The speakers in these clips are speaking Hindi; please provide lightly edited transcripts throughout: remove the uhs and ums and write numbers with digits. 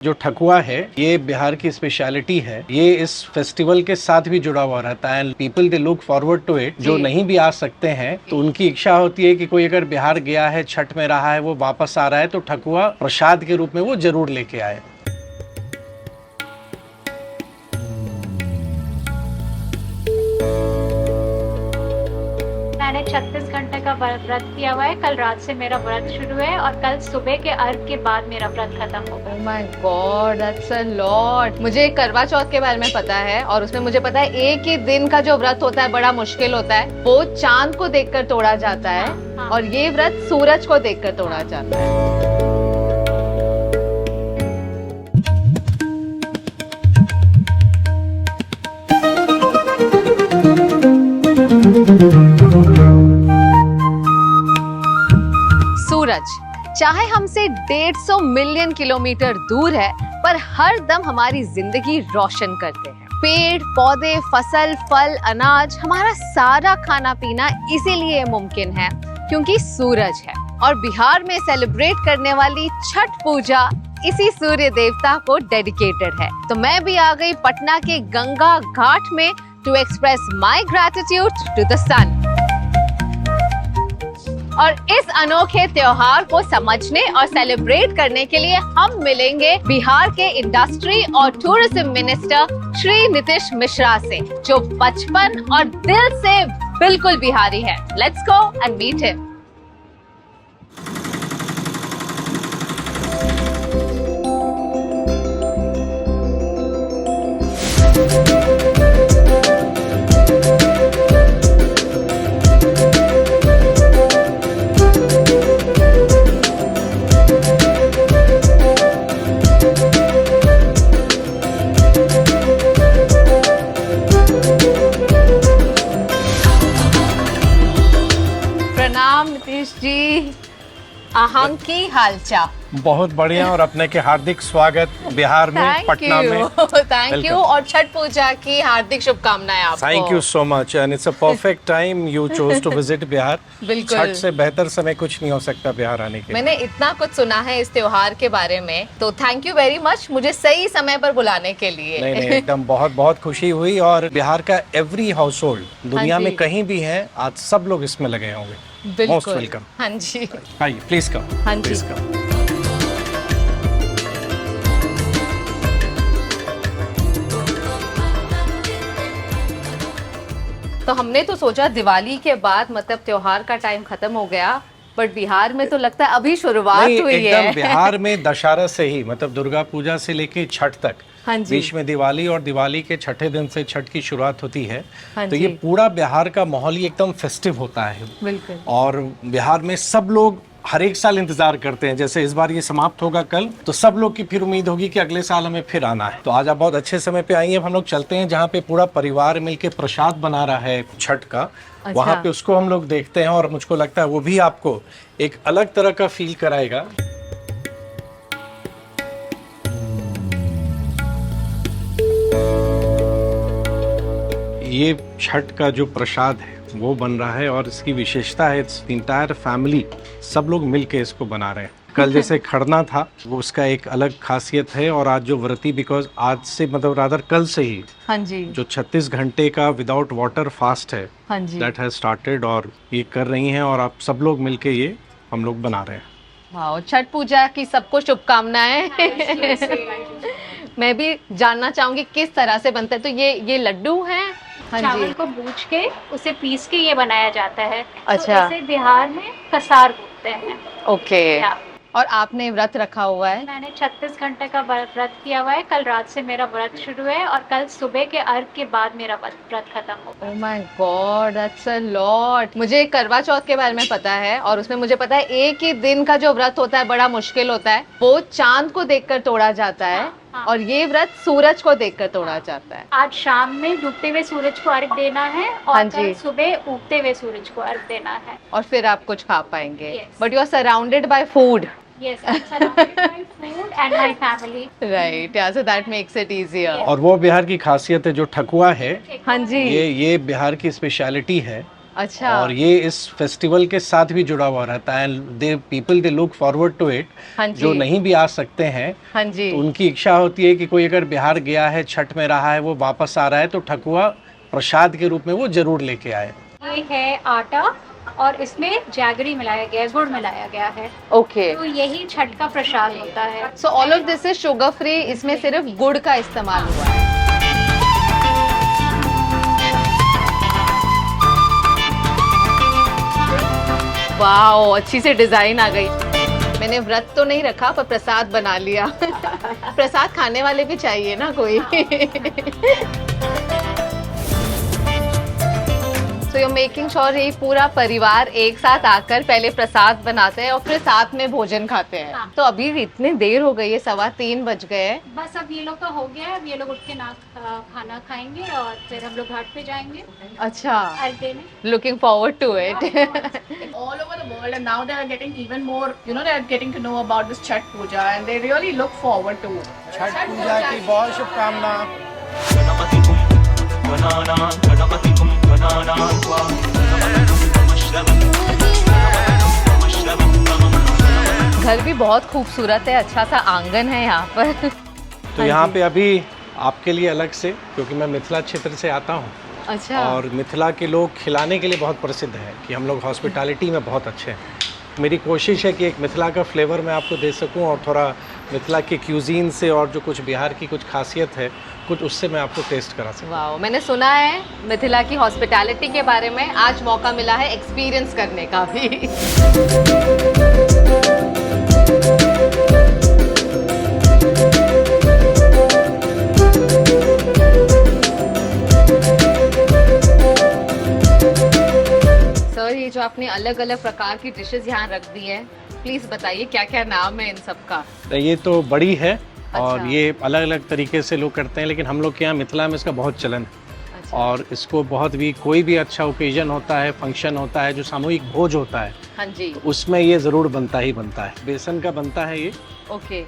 जो ठकुआ है ये बिहार की स्पेशलिटी है। ये इस फेस्टिवल के साथ भी जुड़ा हुआ रहता है। People they look forward to it. जो नहीं भी आ सकते हैं तो उनकी इच्छा होती है कि कोई अगर बिहार गया है, छठ में रहा है, वो वापस आ रहा है तो ठकुआ प्रसाद के रूप में वो जरूर लेके आए। मैंने 36 घंटे का व्रत किया हुआ है। कल रात से मेरा व्रत शुरू है और कल सुबह के अर्घ के बाद मेरा व्रत खत्म होगा। Oh my God, that's a lot. मुझे करवा चौथ के बारे में पता है और उसमें मुझे पता है एक ही दिन का जो व्रत होता है बड़ा मुश्किल होता है। वो चांद को देखकर तोड़ा जाता है और ये व्रत सूरज को देखकर तोड़ा जाता है। सूरज चाहे हमसे 150 मिलियन किलोमीटर दूर है, पर हर दम हमारी जिंदगी रोशन करते हैं। पेड़ पौधे, फसल, फल, अनाज, हमारा सारा खाना पीना इसीलिए मुमकिन है क्योंकि सूरज है। और बिहार में सेलिब्रेट करने वाली छठ पूजा इसी सूर्य देवता को डेडिकेटेड है। तो मैं भी आ गई पटना के गंगा घाट में to express my gratitude to the sun. और इस अनोखे त्योहार को समझने और सेलिब्रेट करने के लिए हम मिलेंगे बिहार के इंडस्ट्री और टूरिज्म मिनिस्टर श्री नीतीश मिश्रा से, जो बचपन और दिल से बिल्कुल बिहारी है। Let's go and meet him. प्रणाम नीतीश जी, अहम की हालचाल। बहुत बढ़िया और अपने के हार्दिक स्वागत बिहार में, पटना में। थैंक यू और छठ पूजा की हार्दिक शुभकामनाएं आपको। Thank you so much and it's a perfect time you chose to visit Bihar. बिल्कुल। छठ से बेहतर समय कुछ नहीं हो सकता बिहार आने के। मैंने इतना कुछ सुना है इस त्योहार के बारे में, तो थैंक यू वेरी मच मुझे सही समय पर बुलाने के लिए। नहीं एकदम बहुत बहुत खुशी हुई। और बिहार का एवरी हाउस होल्ड दुनिया में कहीं भी है, आज सब लोग इसमें लगे होंगे। Most welcome. हाँ जी, आइए प्लीज कम। हाँ जी। Please come. तो हमने तो सोचा दिवाली के बाद मतलब त्योहार का टाइम खत्म हो गया, बट बिहार में तो लगता है अभी शुरुआत हुई है। एकदम बिहार में दशहरा से ही, मतलब दुर्गा पूजा से लेके छठ तक, हाँ जी। बीच में दिवाली और दिवाली के छठे दिन से छठ की शुरुआत होती है। हाँ तो जी। ये पूरा बिहार का माहौल ही एकदम फेस्टिव होता है। बिल्कुल। और बिहार में सब लोग हर एक साल इंतजार करते हैं। जैसे इस बार ये समाप्त होगा कल, तो सब लोग की फिर उम्मीद होगी कि अगले साल हमें फिर आना है। तो आज आप बहुत अच्छे समय पे आई हैं। हम लोग चलते हैं जहाँ पे पूरा परिवार मिलके प्रसाद बना रहा है छठ का। अच्छा। वहाँ पे उसको हम लोग देखते हैं और मुझको लगता है वो भी आपको एक अलग तरह का फील कराएगा। ये छठ का जो प्रसाद है वो बन रहा है और इसकी विशेषता है इंटायर फैमिली सब लोग मिलके इसको बना रहे हैं। कल जैसे खरना था वो उसका एक अलग खासियत है। और आज जो व्रती, बिकॉज आज से मतलब रादर कल से ही हाँ जी, जो 36 घंटे का विदाउट वाटर फास्ट है, हाँ जी, दैट हैज स्टार्टेड और ये कर रही हैं। और आप सब लोग मिलके ये हम लोग बना रहे हैं। वाह, छठ पूजा की सबको शुभकामनाएं। मैं भी जानना चाहूंगी किस तरह से बनता है। तो ये लड्डू हैं? हाँ चावल जी। को भूज के उसे पीस के ये बनाया जाता है। अच्छा। तो इसे बिहार में कसार बोलते हैं। ओके। या। और आपने व्रत रखा हुआ है? मैंने 36 घंटे का व्रत किया हुआ है। कल रात से मेरा व्रत शुरू है और कल सुबह के अर्घ के बाद मेरा व्रत खत्म होगा। Oh my God, that's a lot. मुझे करवा चौथ के बारे में पता है और उसमें मुझे पता है एक ही दिन का जो व्रत होता है बड़ा मुश्किल होता है। वो चांद को देखकर तोड़ा जाता है और ये व्रत सूरज को देखकर तोड़ा जाता है। आज शाम में डूबते हुए सूरज को अर्घ देना है और हाँ कल जी। सुबह उगते हुए सूरज को अर्घ देना है। और फिर आप कुछ खा पाएंगे। Yes. But you are surrounded by food. Yes, I'm surrounded by food and my family. Right, so that makes it easier. और वो बिहार की खासियत है जो ठकुआ है। हाँ जी। ये बिहार की स्पेशलिटी है। अच्छा। और ये इस फेस्टिवल के साथ भी जुड़ा हुआ रहता है। The people they look forward to it. हाँ जो जी। नहीं भी आ सकते हैं हाँ जी। तो उनकी इच्छा होती है कि कोई अगर बिहार गया है, छठ में रहा है, वो वापस आ रहा है तो ठकुआ प्रसाद के रूप में वो जरूर लेके आए। ये है आटा और इसमें जैगरी मिलाया गया है, गुड़ मिलाया गया है, ओके। तो यही छठ का प्रसाद होता है। So all of this is sugar free, इसमें सिर्फ गुड़ का इस्तेमाल हुआ है। वाओ, अच्छी से डिजाइन आ गई। मैंने व्रत तो नहीं रखा पर प्रसाद बना लिया। प्रसाद खाने वाले भी चाहिए ना कोई। सो यू मेकिंग श्योर ये पूरा परिवार एक साथ आकर पहले प्रसाद बनाते हैं और फिर साथ में भोजन खाते हैं। हाँ। तो अभी इतने देर हो गई है, 3:15 बज गए हैं। बस अब ये लोग का हो गया है, अब ये लोग उठ के खाना खाएंगे और फिर हम लोग घाट पे जाएंगे अच्छा, अर्घ देने। Looking forward to it. all over the world, and now they are getting even more, they are getting to know about this Chhat Puja, and they really look forward to it. Chhath Puja की बहुत शुभकामना। घर भी बहुत खूबसूरत है, अच्छा सा आंगन है यहाँ पर। तो यहाँ पे अभी आपके लिए अलग से, क्योंकि मैं मिथिला क्षेत्र से आता हूँ अच्छा। और मिथिला के लोग खिलाने के लिए बहुत प्रसिद्ध हैं कि हम लोग हॉस्पिटैलिटी में बहुत अच्छे हैं। मेरी कोशिश है कि एक मिथिला का फ्लेवर मैं आपको दे सकूं और थोड़ा मिथिला के क्यूजीन से और जो कुछ बिहार की कुछ खासियत है कुछ उससे मैं आपको टेस्ट करा सकूं। वाओ, मैंने सुना है मिथिला की हॉस्पिटैलिटी के बारे में, आज मौका मिला है एक्सपीरियंस करने का भी। सर, ये जो आपने अलग अलग प्रकार की डिशेस यहाँ रख दी है, प्लीज बताइए क्या क्या नाम है इन सब का। ये तो बड़ी है और अच्छा। ये अलग अलग तरीके से लोग करते हैं, लेकिन हम लोग के यहाँ मिथिला में इसका बहुत चलन है। अच्छा। और इसको बहुत भी कोई भी अच्छा ओकेजन होता है, फंक्शन होता है, जो सामूहिक भोज होता है हाँ जी। तो उसमें ये ज़रूर बनता ही बनता है। बेसन का बनता है ये। ओके,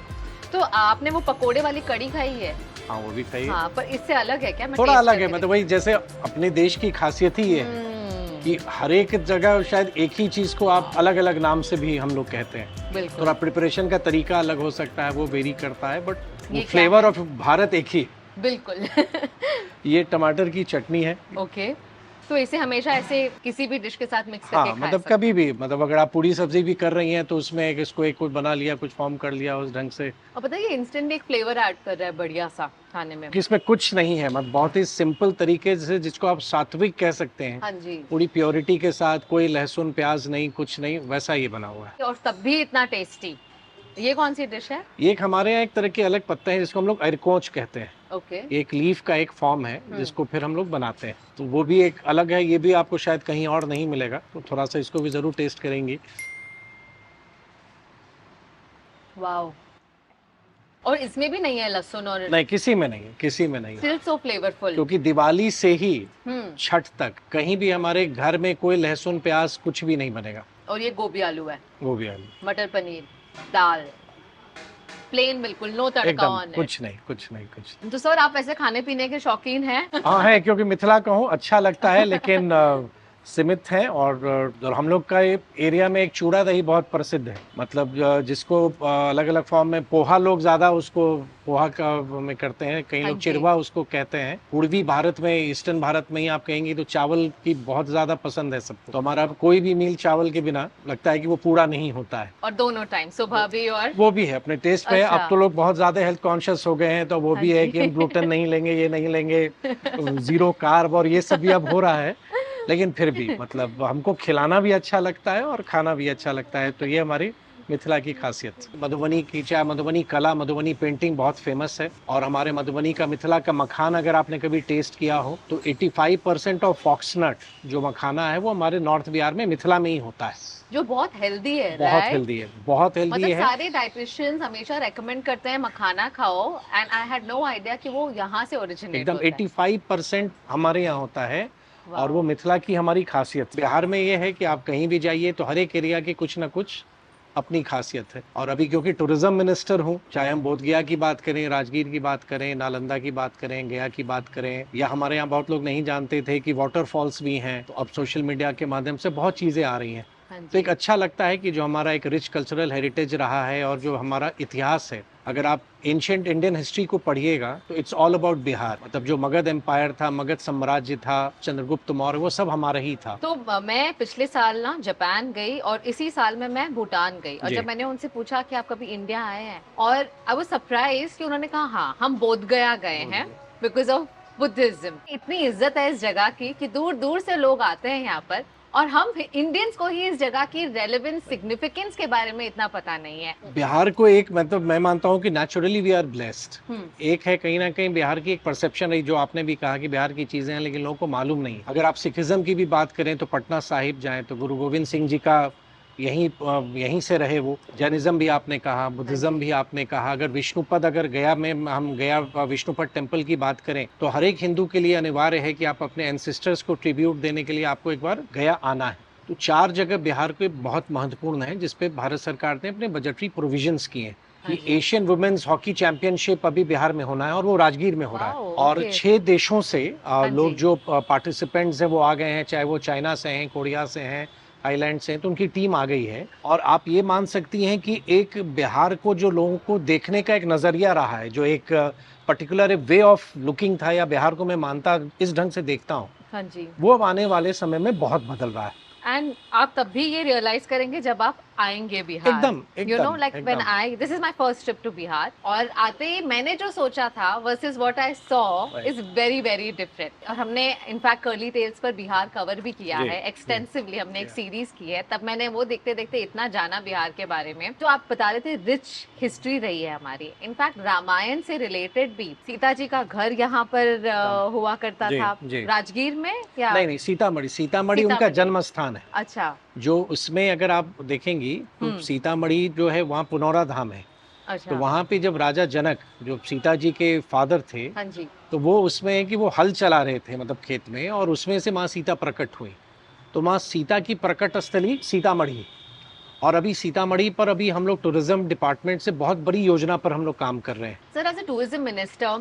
तो आपने वो पकोड़े वाली कड़ी खाई है? हाँ, वो भी खाइए। हाँ, पर इससे अलग है क्या? मैं थोड़ा टेस्ट अलग है, करके मतलब वही जैसे अपने देश की खासियत ही ये है कि हर एक जगह शायद एक ही चीज़ को आप अलग अलग नाम से भी हम लोग कहते हैं। बिल्कुल। थोड़ा प्रिपरेशन का तरीका अलग हो सकता है, वो वेरी करता है, बट ये क्या फ्लेवर ऑफ भारत एक ही। बिल्कुल। ये टमाटर की चटनी है। ओके, तो इसे हमेशा ऐसे किसी भी डिश के साथ मिक्स करके हाँ, खा मतलब सकते कभी भी, मतलब अगर आप पूरी सब्जी भी कर रही हैं तो उसमें इसको एक कुछ बना लिया, कुछ फॉर्म कर लिया उस ढंग से। हैं। और पता है ये इंस्टेंट एक फ्लेवर ऐड कर रहा है बढ़िया सा खाने में। कि इसमें कुछ नहीं है, मतलब बहुत ही सिंपल तरीके से, जिसको आप सात्विक कह सकते हैं, हाँ जी। पूरी प्योरिटी के साथ, कोई लहसुन प्याज नहीं, कुछ नहीं, वैसा ये बना हुआ है। और तब भी इतना टेस्टी। ये कौन सी डिश है? ये एक हमारे यहाँ एक तरह के अलग पत्ते हैं जिसको हम लोग अरकोच कहते हैं। ओके। एक लीफ का एक फॉर्म है जिसको फिर हम लोग बनाते हैं, तो वो भी एक अलग है। ये भी आपको शायद कहीं और नहीं मिलेगा, तो थोड़ा सा इसको भी जरूर टेस्ट करेंगी। वाओ, और इसमें भी नहीं है लहसुन और? नहीं, किसी में नहीं है, किसी में नहीं है। Still so flavourful. क्योंकि दिवाली से ही छठ तक कहीं भी हमारे घर में कोई लहसुन प्याज कुछ भी नहीं बनेगा। और ये गोभी आलू है, गोभी आलू, मटर पनीर, दाल, प्लेन, बिल्कुल नो तड़का एकदम ऑन है। कुछ नहीं, कुछ नहीं, कुछ नहीं। तो सर, आप ऐसे खाने पीने के शौकीन हैं? हाँ है, क्योंकि मिथिला का हूँ, अच्छा लगता है, लेकिन सीमित है। और हम लोग का एरिया में एक चूड़ा दही बहुत प्रसिद्ध है, मतलब जिसको अलग अलग फॉर्म में पोहा, लोग ज्यादा उसको पोहा का में करते हैं, कई हाँ लोग जी। चिरवा उसको कहते हैं। पूर्वी भारत में, ईस्टर्न भारत में ही आप कहेंगी तो चावल की बहुत ज्यादा पसंद है सबको। तो हमारा कोई भी मील चावल के बिना लगता है कि वो पूरा नहीं होता है। और दोनों टाइम, सुबह भी और? वो भी है अपने टेस्ट पे। अच्छा। अब तो लोग बहुत ज्यादा हेल्थ कॉन्शियस हो गए हैं, तो वो भी हाँ है जी। कि हम ग्लूटेन नहीं लेंगे, ये नहीं लेंगे, जीरो कार्ब और ये सब भी अब हो रहा है। लेकिन फिर भी मतलब हमको खिलाना भी अच्छा लगता है और खाना भी अच्छा लगता है, तो ये हमारी मिथिला की खासियत। मधुबनी की चाय, मधुबनी कला, मधुबनी पेंटिंग बहुत फेमस है। और हमारे मधुबनी का, मिथिला का मखान अगर आपने कभी टेस्ट किया हो तो 85% ऑफ फॉक्सनट जो मखाना है वो हमारे नॉर्थ बिहार में, मिथिला में ही होता है। जो बहुत हेल्दी है, बहुत right? हेल्दी है, बहुत हेल्दी मतलब है। सारे डाइटिशियंस हमेशा रेकमेंड करते हैं मखाना खाओ, and I had no idea कि वो यहाँ से ओरिजिनेट एकदम होता है। 85% हमारे यहाँ होता है। और वो मिथिला की हमारी खासियत। बिहार में ये है कि आप कहीं भी जाइए तो हर एक एरिया के कुछ ना कुछ अपनी खासियत है। और अभी क्योंकि टूरिज्म मिनिस्टर हूँ, चाहे हम बोध गया की बात करें, राजगीर की बात करें, नालंदा की बात करें, गया की बात करें, या हमारे यहाँ बहुत लोग नहीं जानते थे कि वाटरफॉल्स भी हैं, तो अब सोशल मीडिया के माध्यम से बहुत चीज़ें आ रही हैं। तो एक अच्छा लगता है कि जो हमारा एक रिच कल्चरल हेरिटेज रहा है और जो हमारा इतिहास है, अगर आप एंशिएंट इंडियन हिस्ट्री को पढ़िएगा तो इट्स ऑल अबाउट बिहार। मतलब जो मगध एम्पायर था, मगध साम्राज्य था, चंद्रगुप्त मौर्य, वो सब हमारा ही था। तो मैं पिछले साल ना जापान गई और इसी साल में मैं भूटान गई, और जी। जब मैंने उनसे पूछा कि आप कभी इंडिया आए हैं, और आई वाज सरप्राइज कि उन्होंने कहा हाँ हम बोध गया गए हैं बिकॉज ऑफ बुद्धिज्म। इतनी इज्जत है इस जगह की कि दूर दूर से लोग आते हैं यहाँ पर, और हम इंडियंस को ही इस जगह की रेलेवेंस सिग्निफिकेंस के बारे में इतना पता नहीं है। बिहार को एक, मतलब मैं मानता हूँ कि नेचुरली वी आर ब्लेस्ड। एक है कहीं ना कहीं बिहार की एक परसेप्शन रही, जो आपने भी कहा कि बिहार की चीजें हैं लेकिन लोगों को मालूम नहीं। अगर आप सिखिज्म की भी बात करें तो पटना साहिब जाएं तो गुरु गोविंद सिंह जी का यहीं से रहे वो। जैनिज्म भी आपने कहा, बुद्धिज्म भी आपने कहा। अगर विष्णुपद, अगर गया में हम गया विष्णुपद टेम्पल की बात करें तो हर एक हिंदू के लिए अनिवार्य है कि आप अपने एंसेस्टर्स को ट्रिब्यूट देने के लिए आपको एक बार गया आना है। तो 4 जगह बिहार के बहुत महत्वपूर्ण है जिसपे भारत सरकार ने अपने बजटरी प्रोविजंस किए हैं कि एशियन वुमेन्स हॉकी चैंपियनशिप अभी बिहार में होना है और वो राजगीर में हो रहा है। और 6 देशों से लोग जो पार्टिसिपेंट्स हैं वो आ गए हैं, चाहे वो चाइना से हैं, कोरिया से हैं, थाईलैंड से, तो उनकी टीम आ गई है। और आप ये मान सकती हैं कि एक बिहार को जो लोगों को देखने का एक नजरिया रहा है, जो एक पर्टिकुलर वे ऑफ लुकिंग था, या बिहार को मैं मानता इस ढंग से देखता हूँ, हाँ जी, वो अब आने वाले समय में बहुत बदल रहा है। एंड आप तब भी ये रियलाइज करेंगे जब आप आएंगे बिहार। एकदम, यू नो, लाइक एकदम। When I, this is my first trip to Bihar, और आते ही मैंने जो सोचा था versus what I saw is very very different. और हमने इनफैक्ट कर्ली टेल्स पर बिहार कवर भी किया है एक्सटेंसिवली, हमने एक सीरीज की है, तब मैंने वो देखते देखते इतना जाना बिहार के बारे में। तो आप बता रहे थे रिच हिस्ट्री रही है हमारी, इनफैक्ट रामायण से रिलेटेड भी। सीता जी का घर यहाँ पर हुआ करता जी, था जी। राजगीर में, या नहीं, सीतामढ़ी उनका सीतामढ़ी। जन्म स्थान है। अच्छा जो उसमें अगर आप देखेंगी तो सीतामढ़ी जो है वहाँ पुनौरा धाम है। अच्छा, तो वहाँ पे जब राजा जनक, जो सीता जी के फादर थे, हाँ जी, तो वो उसमें है कि वो हल चला रहे थे मतलब खेत में, और उसमें से माँ सीता प्रकट हुई। तो माँ सीता की प्रकट स्थली सीतामढ़ी। और अभी सीतामढ़ी पर अभी हम लोग टूरिज्म डिपार्टमेंट से बहुत बड़ी योजना पर हम लोग काम कर रहे हैं। Sir, as a tourism minister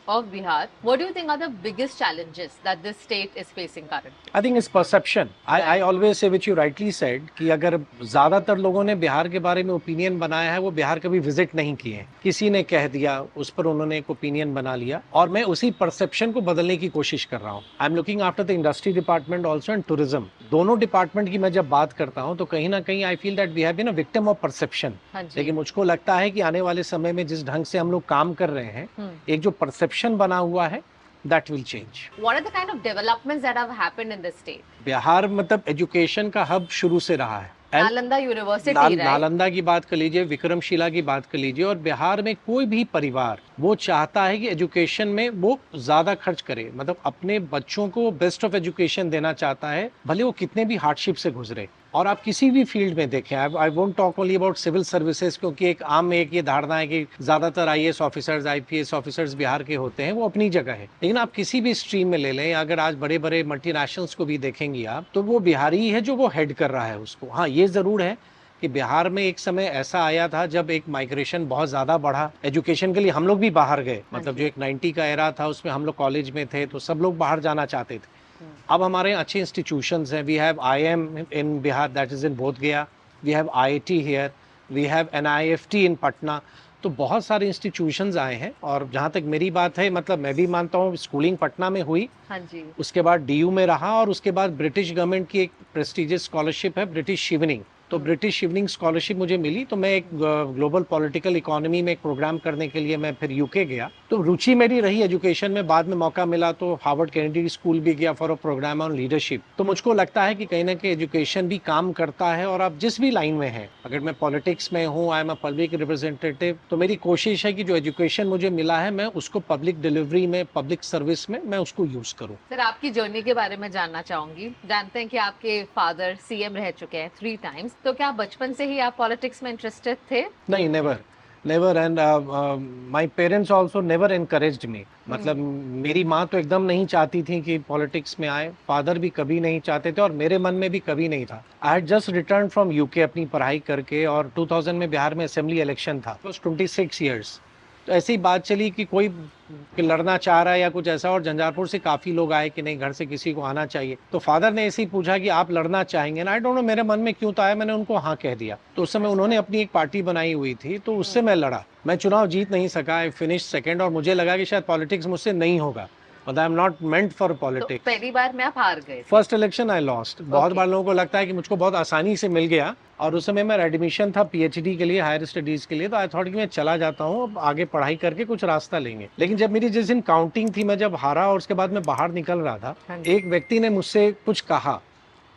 of Bihar, what do you think are the biggest challenges that this state is facing currently? I think it's perception. I always say, which you rightly said, कि अगर ज्यादातर लोगों ने बिहार के बारे में ओपिनियन बनाया है वो बिहार कभी विजिट नहीं किए हैं। किसी ने कह दिया, उस पर उन्होंने एक ओपिनियन बना लिया, और मैं उसी परसेप्शन को बदलने की कोशिश कर रहा हूँ। I am looking after the industry department also and tourism. दोनों डिपार्टमेंट की मैं जब बात करता हूँ तो कहीं ना कहीं I feel that we have been a victim of perception. हाँ जी, लेकिन मुझको लगता है कि आने वाले समय में जिस ढंग से हम लोग काम कर रहे हैं, एक जो परसेप्शन बना हुआ है, that will change. what are the kind of developments that have happened in this state? Bihar मतलब एजुकेशन का हब शुरू से रहा है। नालंदा यूनिवर्सिटी, नालंदा की बात कर लीजिए, विक्रमशिला की बात कर लीजिए, और बिहार में कोई भी परिवार वो चाहता है कि एजुकेशन में वो ज्यादा खर्च करे, मतलब अपने बच्चों को बेस्ट ऑफ एजुकेशन देना चाहता है, भले वो कितने भी हार्डशिप से गुजरे। और आप किसी भी फील्ड में देखें, I won't talk only about civil services, क्योंकि एक आम एक ये धारणा है कि ज्यादातर IAS officers, IPS officers Bihar के होते हैं, वो अपनी जगह है। लेकिन आप किसी भी स्ट्रीम में ले लें, अगर आज बड़े बड़े मल्टीनेशनल्स को भी देखेंगी आप, तो वो बिहारी ही है जो वो हेड कर रहा है उसको। हाँ, ये जरूर है कि बिहार में एक समय ऐसा आया था जब एक माइग्रेशन बहुत ज्यादा बढ़ा एजुकेशन के लिए, हम लोग भी बाहर गए। मतलब जो एक 90 का एरा था उसमें हम लोग कॉलेज में थे तो सब लोग बाहर जाना चाहते थे। अब हमारे अच्छे इंस्टीट्यूशंस हैं। We have IIM in Bihar, that is in Bodh Gaya. We have IIT here, we have NIFT in Patna. तो बहुत सारे इंस्टीट्यूशंस आए हैं। और जहाँ तक मेरी बात है, मतलब मैं भी मानता हूँ स्कूलिंग पटना में हुई, हाँ जी, उसके बाद DU में रहा, और उसके बाद ब्रिटिश गवर्नमेंट की एक प्रेस्टिजियस स्कॉलरशिप है ब्रिटिश इवनिंग। तो ब्रिटिश इवनिंग स्कॉलरशिप मुझे मिली, तो मैं एक ग्लोबल पॉलिटिकल इकोनॉमी में एक प्रोग्राम करने के लिए मैं फिर यूके गया। तो रुचि मेरी रही एजुकेशन में। बाद में मौका मिला तो हार्वर्ड कैनेडी स्कूल भी गया for a program on leadership. तो मुझको लगता है कि कहीं ना कहीं एजुकेशन भी काम करता है। और आप जिस भी लाइन में हैं, अगर मैं पॉलिटिक्स में हूँ, I am a public representative, तो मेरी कोशिश है कि जो एजुकेशन मुझे मिला है मैं उसको पब्लिक डिलीवरी में, पब्लिक सर्विस में मैं उसको यूज करूँ। सर आपकी जर्नी के बारे में जानना चाहूंगी। जानते हैं कि आपके फादर CM रह चुके हैं 3 times, तो क्या बचपन से ही आप पॉलिटिक्स में इंटरेस्टेड थे? नहीं, never. Never, and my parents also never encouraged me. मतलब मेरी माँ तो एकदम नहीं चाहती थी कि पॉलिटिक्स में आए, फादर भी कभी नहीं चाहते थे और मेरे मन में भी कभी नहीं था। I had just return from UK अपनी पढ़ाई करके, और 2000 में बिहार में असेंबली इलेक्शन था, इट वाज 26 इयर्स। तो ऐसी ही बात चली कि कोई कि लड़ना चाह रहा है या कुछ ऐसा, और झंझारपुर से काफ़ी लोग आए कि नहीं घर से किसी को आना चाहिए। तो फादर ने ऐसे ही पूछा कि आप लड़ना चाहेंगे ना, आई डोंट नो मेरे मन में क्यों तो आया, मैंने उनको हाँ कह दिया। तो उस समय उन्होंने अपनी एक पार्टी बनाई हुई थी, तो उससे मैं लड़ा। मैं चुनाव जीत नहीं सका, आई फिनिश सेकेंड, और मुझे लगा कि शायद पॉलिटिक्स मुझसे नहीं होगा, मतलब I am not meant for तो पॉलिटिक्स। पहली बार में आप हार गए थे। First election I lost. बहुत Okay. बार लोगों को लगता है कि मुझको बहुत आसानी से मिल गया, और उस समय मेरा एडमिशन था पीएचडी के लिए, हायर स्टडीज के लिए, तो आई थॉट कि मैं चला जाता हूँ, अब आगे पढ़ाई करके कुछ रास्ता लेंगे। लेकिन जब मेरी जिस दिन काउंटिंग थी, मैं जब हारा और उसके बाद मैं बाहर निकल रहा था, हाँ। एक व्यक्ति ने मुझसे कुछ कहा,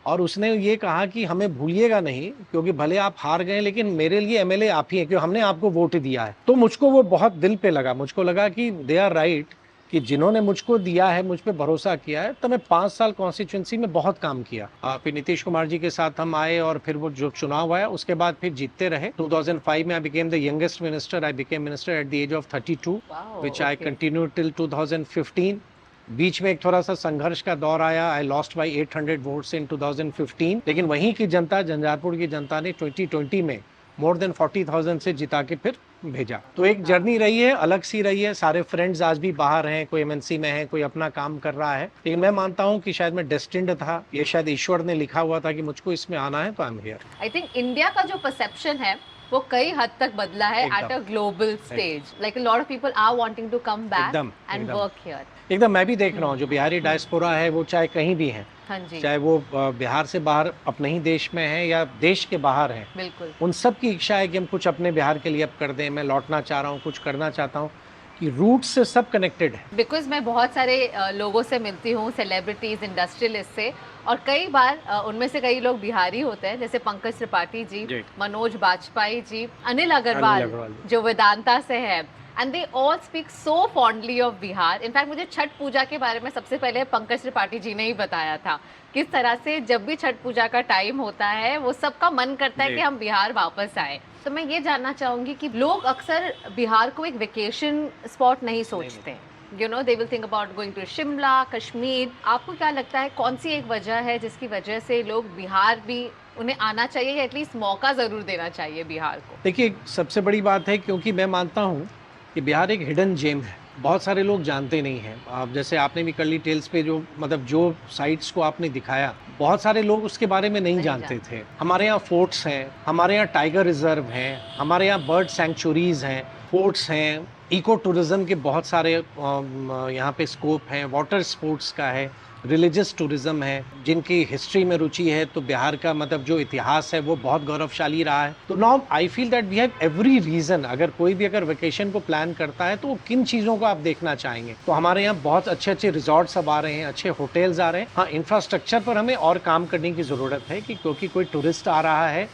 और उसने ये कहा कि हमें भूलिएगा नहीं, क्योंकि भले आप हार गए लेकिन मेरे लिए एमएलए आप ही हैं, क्योंकि हमने आपको वोट दिया है। तो मुझको वो बहुत दिल पे लगा, मुझको लगा कि दे आर राइट, कि जिन्होंने मुझको दिया है, मुझ पे भरोसा किया है। तो मैं 5 साल कॉन्स्टिट्यूंसी में बहुत काम किया। फिर नीतीश कुमार जी के साथ हम आए, और फिर वो जो चुनाव आया उसके बाद फिर जीतते रहे। 2005 में I became the youngest minister, I became minister at the age of 32, which I continued till 2015। बीच में एक थोड़ा सा संघर्ष का दौर आया, I lost by 800 votes in 2015, लेकिन वहीं की जनता, झंझारपुर की जनता ने 2020 में मोर देन 40,000 से जिता के फिर भेजा। तो एक जर्नी रही है, अलग सी रही है। सारे फ्रेंड्स आज भी बाहर हैं, कोई एमएनसी में है, कोई अपना काम कर रहा है, लेकिन मैं मानता हूँ कि शायद मैं डेस्टिन्ड था, ये शायद ईश्वर ने लिखा हुआ था कि मुझको इसमें आना है, तो I am here. I think India का जो परसेप्शन है वो कई हद तक बदला है एकदम। At a global stage. Like a lot of people are wanting to come back एकदम, एंड एकदम। Work here. एकदम, मैं भी देख रहा हूँ जो बिहारी डायस्पोरा है, वो चाहे कहीं भी है, हाँ जी, चाहे वो बिहार से बाहर अपने ही देश में है या देश के बाहर है, बिल्कुल। उन सब की इच्छा है कि हम कुछ अपने बिहार के लिए अब कर दें। मैं लौटना चाह रहा हूँ, कुछ करना चाहता हूँ, कि रूट से सब कनेक्टेड है। बिकॉज मैं बहुत सारे लोगों से मिलती हूँ, सेलिब्रिटीज, इंडस्ट्रियलिस्ट से, और कई बार उनमें से कई लोग बिहारी होते हैं, जैसे पंकज त्रिपाठी जी, जी। मनोज बाजपेयी जी, अनिल अग्रवाल जो वेदांता से है, and they all speak so fondly of Bihar. In fact मुझे छठ पूजा के बारे में सबसे पहले पंकज त्रिपाठी जी ने ही बताया था, किस तरह से जब भी छठ पूजा का टाइम होता है वो सबका मन करता है कि हम बिहार वापस आए। तो मैं ये जानना चाहूंगी कि लोग अक्सर बिहार को एक वेकेशन स्पॉट नहीं सोचते, you know, they will think about going to Shimla, Kashmir. आपको क्या लगता है कौन सी एक वजह है जिसकी वजह से लोग बिहार भी उन्हें आना चाहिए, या एटलीस्ट मौका जरूर देना चाहिए बिहार को? देखिए, सबसे बड़ी बात है, क्योंकि मैं मानता हूँ कि बिहार एक हिडन जेम है, बहुत सारे लोग जानते नहीं हैं। आप जैसे आपने भी कर्ली टेल्स पे जो मतलब जो साइट्स को आपने दिखाया, बहुत सारे लोग उसके बारे में नहीं जानते थे। हमारे यहाँ फोर्ट्स हैं, हमारे यहाँ टाइगर रिजर्व हैं, हमारे यहाँ बर्ड सैंक्चुरीज हैं, फोर्ट्स हैं, इको टूरिज्म के बहुत सारे यहाँ पे स्कोप हैं, वाटर स्पोर्ट्स का है, रिलीजियस टूरिज्म है। जिनकी हिस्ट्री में रुचि है, तो बिहार का मतलब जो इतिहास है वो बहुत गौरवशाली रहा है। तो now I feel that we have every reason, अगर कोई भी अगर वेकेशन को प्लान करता है तो वो किन चीज़ों को आप देखना चाहेंगे। तो हमारे यहाँ बहुत अच्छे अच्छे रिजॉर्ट्स अब आ रहे हैं, अच्छे होटल्स आ रहे हैं। हाँ, इंफ्रास्ट्रक्चर पर हमें और काम करने की ज़रूरत है, कि क्योंकि कोई टूरिस्ट आ रहा है,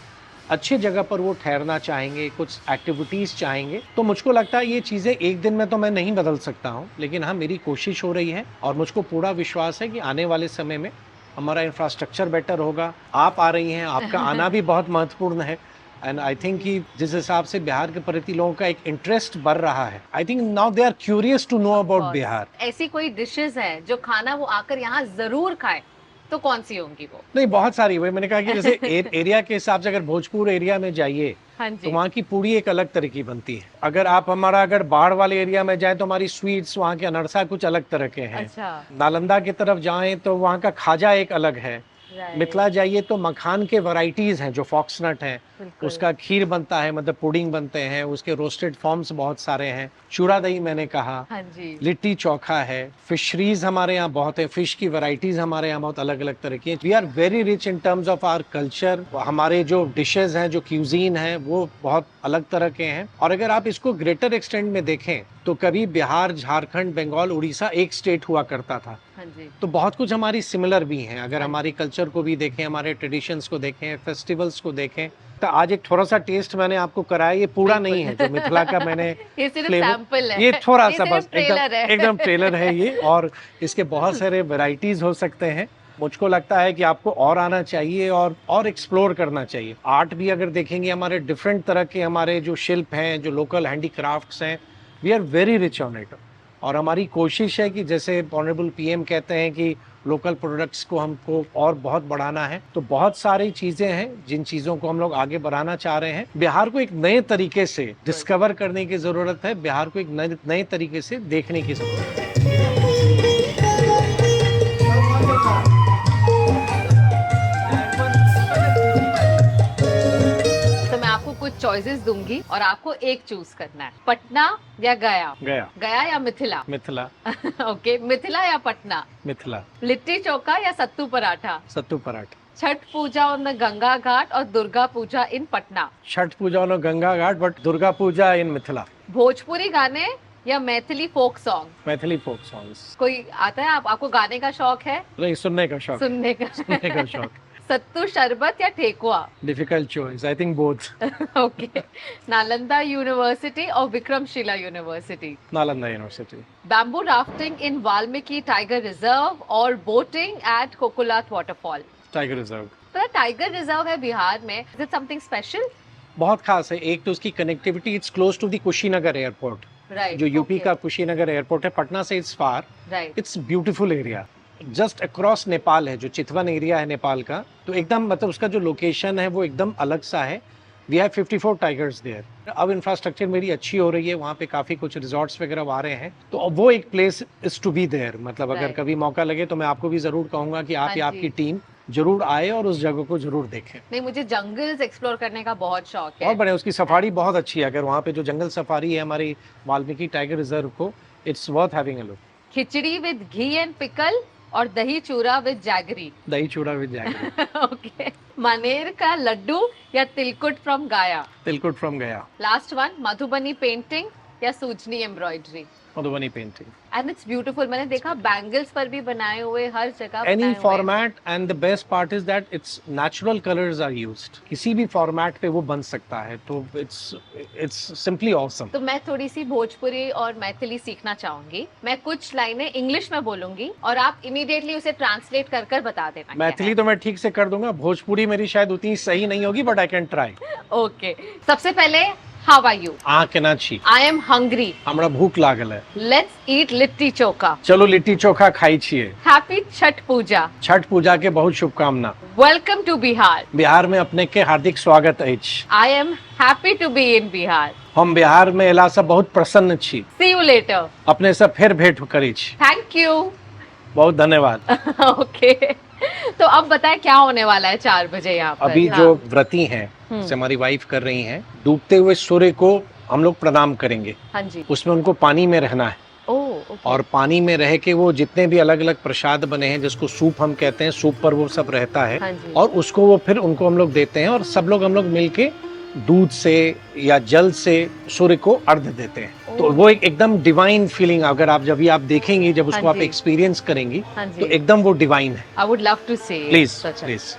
अच्छी जगह पर वो ठहरना चाहेंगे, कुछ एक्टिविटीज़ चाहेंगे। तो मुझको लगता है ये चीज़ें एक दिन में तो मैं नहीं बदल सकता हूँ, लेकिन हाँ, मेरी कोशिश हो रही है, और मुझको पूरा विश्वास है कि आने वाले समय में हमारा इंफ्रास्ट्रक्चर बेटर होगा। आप आ रही हैं, आपका आना भी बहुत महत्वपूर्ण है, एंड आई थिंक कि जिस हिसाब से बिहार के प्रति लोगों का एक इंटरेस्ट बढ़ रहा है, I think now they are curious to know about Bihar. ऐसी कोई डिशेस है जो खाना वो आकर यहाँ जरूर खाए, तो कौन सी होंगी वो? नहीं, बहुत सारी। वही मैंने कहा कि जैसे एरिया के हिसाब से अगर भोजपुर एरिया में जाइए, हाँ तो जी, वहाँ की पूड़ी एक अलग तरह की बनती है। अगर आप अगर बाढ़ वाले एरिया में जाए तो हमारी स्वीट्स, वहाँ के अनरसा कुछ अलग तरह के हैं। अच्छा, नालंदा की तरफ जाएं तो वहाँ का खाजा एक अलग है। right. मिथिला जाइए तो मखान के वैरायटीज हैं, जो फॉक्सनट है, बिल्कुल। उसका खीर बनता है, मतलब पुडिंग बनते हैं, उसके रोस्टेड फॉर्म्स बहुत सारे हैं। चूड़ा दही मैंने कहा, हाँ जी, लिट्टी चोखा है, फिशरीज हमारे यहाँ बहुत है, फिश की वैरायटीज हमारे यहाँ बहुत अलग अलग तरह की है। We are very rich in terms of our culture. हमारे जो डिशेज हैं, जो क्यूजीन है, वो बहुत अलग तरह के हैं। और अगर आप इसको ग्रेटर एक्सटेंट में देखें तो कभी बिहार, झारखंड, बंगाल, उड़ीसा एक स्टेट हुआ करता था, हाँ जी, तो बहुत कुछ हमारी सिमिलर भी हैं। अगर हमारी कल्चर को भी देखें, हमारे ट्रेडिशंस को देखें, फेस्टिवल्स को देखें, तो आज एक थोड़ा सा टेस्ट मैंने आपको कराया, ये पूरा नहीं है जो मिथिला का मैंने ये सिर्फ flavor- सैंपल है, ये थोड़ा ये सा सिर्फ बस ट्रेलर है। एकदम ट्रेलर है ये, और इसके बहुत सारे वैरायटीज हो सकते हैं। मुझको लगता है कि आपको और आना चाहिए और एक्सप्लोर करना चाहिए। आर्ट भी अगर देखेंगे, हमारे डिफरेंट तरह के हमारे जो शिल्प हैं, जो लोकल हैंडीक्राफ्ट्स हैं, we are very rich on it. और हमारी कोशिश है कि जैसे ऑनरेबल पीएम कहते हैं कि लोकल प्रोडक्ट्स को हमको और बहुत बढ़ाना है, तो बहुत सारी चीज़ें हैं जिन चीज़ों को हम लोग आगे बढ़ाना चाह रहे हैं। बिहार को एक नए तरीके से डिस्कवर करने की ज़रूरत है, बिहार को एक नए तरीके से देखने की ज़रूरत है। तो मैं आपको कुछ चॉइसेस दूंगी और आपको एक चूज करना है, पटना या गया। गया या मिथिला? मिथिला। ओके, मिथिला या पटना? मिथिला। लिट्टी चोखा या सत्तू पराठा? सत्तू पराठा। छठ पूजा ऑन द गंगा घाट और Durga Puja in Patna? Chhath Puja on Ganga ghat but Durga Puja in Mithila. Bhojpuri गाने या Maithili folk song? Maithili folk songs. कोई आता है आपको गाने का शौक है? नहीं, सुनने का शौक। सुनने का शौक। सत्तू शरबत या thekua? Difficult choice, I think both. Okay. Nalanda university और Vikramshila university? Nalanda university. Bamboo rafting in Valmiki tiger reserve और boating at Kakolat waterfall? Tiger reserve. तो टाइगर रिजर्व है बिहार में, इज इट समथिंग स्पेशल? बहुत खास है। एक तो उसकी connectivity, it's close to the Kushinagar airport, right, जो यूपी का कुशीनगर एयरपोर्ट है। पटना से it's far, right. It's beautiful area, just across Nepal है, जो चितवन एरिया है नेपाल का। तो एकदम मतलब उसका जो लोकेशन है वो एकदम अलग सा है। We have 54 tigers there. अब इंफ्रास्ट्रक्चर मेरी अच्छी हो रही है, वहाँ पे काफ़ी कुछ रिजॉर्ट्स वगैरह आ रहे हैं, तो अब वो एक place is to be there. मतलब अगर Right. कभी मौका लगे तो मैं आपको भी ज़रूर कहूँगा कि आप या हाँ जी। आपकी टीम जरूर आए और उस जगह को जरूर देखें। नहीं, मुझे जंगल्स एक्सप्लोर करने का बहुत शौक है। बहुत बढ़िया, उसकी सफारी बहुत अच्छी है। अगर वहाँ पे जो जंगल सफारी है हमारी वाल्मीकि टाइगर रिजर्व को, it's worth having a look. Khichdi with ghee and pickle और दही चूरा विद जैगरी? दही चूड़ा विद जैगरी। ओके। मनेर का लड्डू या tilkut from Gaya? Tilkut from Gaya. Last one, Madhubani painting या sujani embroidery? Madhubani painting. And it's beautiful. मैंने देखा बैंगल्स पर भी बनाए हुए, हर जगह एनी बनाए हुए। Format, and the best part is that it's natural colours are used. किसी भी फॉर्मेट पे वो बन सकता है, तो इट्स सिंपली ऑसम। तो मैं थोड़ी सी भोजपुरी और मैथिली सीखना चाहूंगी। मैं कुछ लाइनें इंग्लिश में बोलूंगी और आप इमीडिएटली उसे ट्रांसलेट कर कर बता देना। मैथिली तो मैं ठीक से कर दूंगा, भोजपुरी मेरी शायद उतनी सही नहीं होगी, but I can try. Okay. सबसे पहले, हाउ आर यू? केना छी? I am hungry. हमरा भूख लागल है। Let's eat litti chokha. चलो लिट्टी चोखा खाई छिए। हैप्पी छठ पूजा। छठ पूजा के बहुत शुभकामना। Welcome to Bihar. बिहार में अपने के हार्दिक स्वागत अछि। I am happy to be in Bihar. हम बिहार में एला से बहुत प्रसन्न छी। See you later. अपने से फिर भेंट करी छी। Thank you. बहुत धन्यवाद। ओके। तो अब बताएं क्या होने वाला है 4 बजे यहाँ पर? अभी जो व्रती हैं, जैसे हमारी वाइफ कर रही हैं, डूबते हुए सूर्य को हम लोग प्रणाम करेंगे। हाँ जी। उसमें उनको पानी में रहना है। ओके। और पानी में रह के वो जितने भी अलग अलग प्रसाद बने हैं, जिसको सूप हम कहते हैं, सूप पर वो सब रहता है। हाँ जी। और उसको वो फिर उनको हम लोग देते हैं, और सब लोग हम लोग मिलके दूध से या जल से सूर्य को अर्घ देते हैं। तो वो एक एकदम डिवाइन फीलिंग, अगर आप जब भी आप देखेंगी, जब उसको हाँ आप जी। एक्सपीरियंस करेंगी, हाँ जी। तो एकदम वो डिवाइन है। I would love to see. Please please.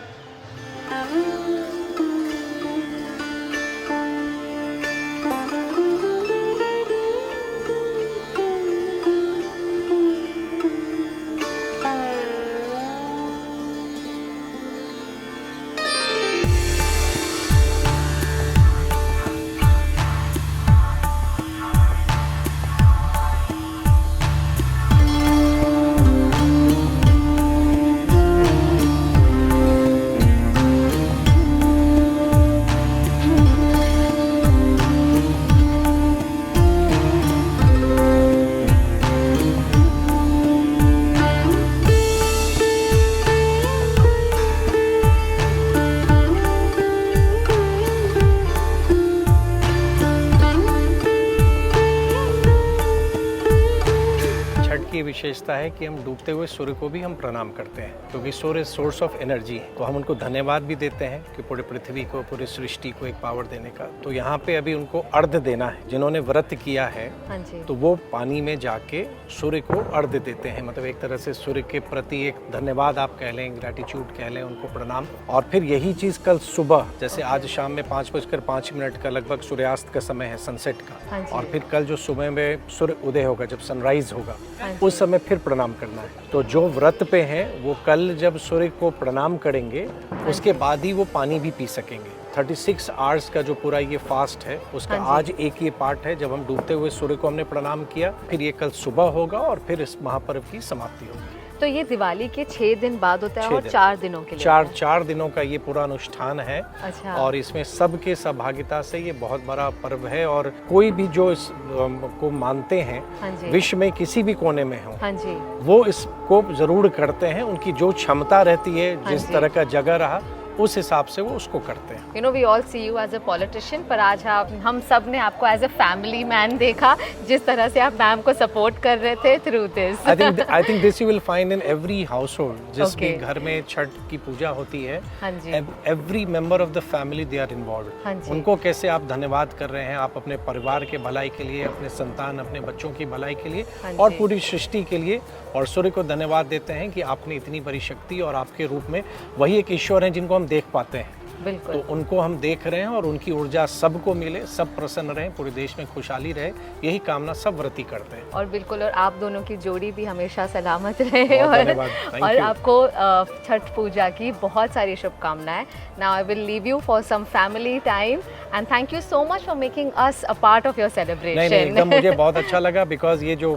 की विशेषता है कि हम डूबते हुए सूर्य को भी हम प्रणाम करते हैं, क्योंकि सूर्य सोर्स ऑफ एनर्जी है। तो हम उनको धन्यवाद भी देते हैं कि पूरे पृथ्वी को, पूरी सृष्टि को एक पावर देने का। तो यहाँ पे अभी उनको अर्घ देना है। जिन्होंने व्रत किया है, हाँ जी। तो वो पानी में जाके सूर्य को अर्घ देते हैं। मतलब एक तरह से सूर्य के प्रति एक धन्यवाद आप कह लें, ग्रेटिट्यूड कह लें, उनको प्रणाम। और फिर यही चीज़ कल सुबह, जैसे आज शाम में 5:05 का लगभग सूर्यास्त का समय है, सनसेट का। हाँ जी। और फिर कल जो सुबह में सूर्य उदय होगा, जब सनराइज होगा, हाँ जी। उस समय फिर प्रणाम करना है। तो जो व्रत पे हैं वो कल जब सूर्य को प्रणाम करेंगे उसके बाद ही वो पानी भी पी सकेंगे। 36 आवर्स का जो पूरा ये फास्ट है उसका आज एक ये पार्ट है, जब हम डूबते हुए सूर्य को हमने प्रणाम किया, फिर ये कल सुबह होगा और फिर इस महापर्व की समाप्ति होगी। तो ये दिवाली के 6 दिन बाद होता है और 4 दिनों के लिए चार दिनों का ये पूरा अनुष्ठान है। अच्छा। और इसमें सबके सहभागिता से ये बहुत बड़ा पर्व है और कोई भी जो इस को मानते हैं, हाँ जी, विश्व में किसी भी कोने में हो, हाँ जी, वो इसको जरूर करते हैं। उनकी जो क्षमता रहती है, हाँ जिस जी। तरह का जगह रहा, उस हिसाब से वो उसको करते हैं। You know we all see you as a politician, पर आज हम सब ने आपको एज अ फैमिली मैन देखा, जिस तरह से आप मैम को सपोर्ट कर रहे थे through this. I think this you will find in every house hold. जिस भी Okay. घर में छठ की पूजा होती है, हाँ जी, every member of the family they are involve. हाँ जी। उनको कैसे आप धन्यवाद कर रहे हैं, आप अपने परिवार के भलाई के लिए, अपने संतान, अपने बच्चों की भलाई के लिए हाँ और जी। पूरी सृष्टि के लिए, और सूर्य को धन्यवाद देते हैं कि आपने इतनी बड़ी शक्ति और आपके रूप में वही एक ईश्वर हैं जिनको हम देख पाते हैं। बिल्कुल। तो उनको हम देख रहे हैं और उनकी ऊर्जा सबको मिले, सब प्रसन्न रहें, पूरे देश में खुशहाली रहे, यही कामना सब व्रती करते हैं। और बिल्कुल, और आप दोनों की जोड़ी भी हमेशा सलामत रहे बहुत और धन्यवाद। Thank और you. आपको छठ पूजा की बहुत सारी शुभकामनाएं। Now I will leave you for some family time and thank you so much for making us a part of your celebration. नहीं, एकदम मुझे बहुत अच्छा लगा, बिकॉज ये जो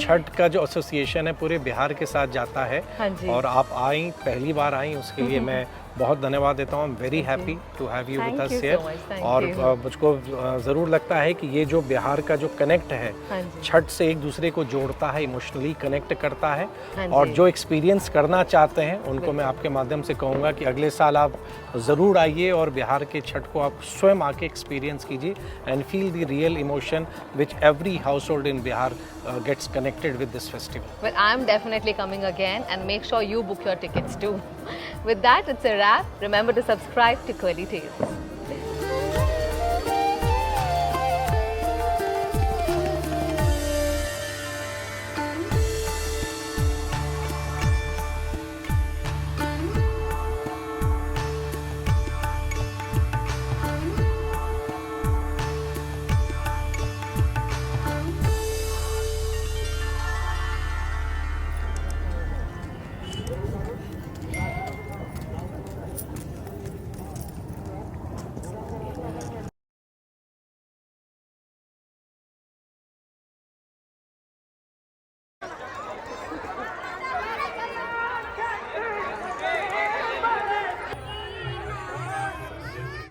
छठ का जो एसोसिएशन है पूरे बिहार के साथ जाता है। हाँ जी। और आप आई, पहली बार आई, उसके लिए मैं बहुत धन्यवाद देता हूँ। I am very happy to have you with Thank us you so here. much, thank और you. मुझको ज़रूर लगता है कि ये जो बिहार का जो कनेक्ट है, हाँ जी, छठ से एक दूसरे को जोड़ता है, इमोशनली कनेक्ट करता है। हाँ और जी। जो एक्सपीरियंस करना चाहते हैं उनको मैं आपके माध्यम से कहूँगा कि अगले साल आप ज़रूर आइए और बिहार के छठ को आप स्वयं आके एक्सपीरियंस कीजिए and feel the real emotion which every house hold in Bihar gets connected with this festival. Well, I'm definitely coming again and make sure you book your tickets too. With that, it's a wrap. Remember to subscribe to Curly Tales.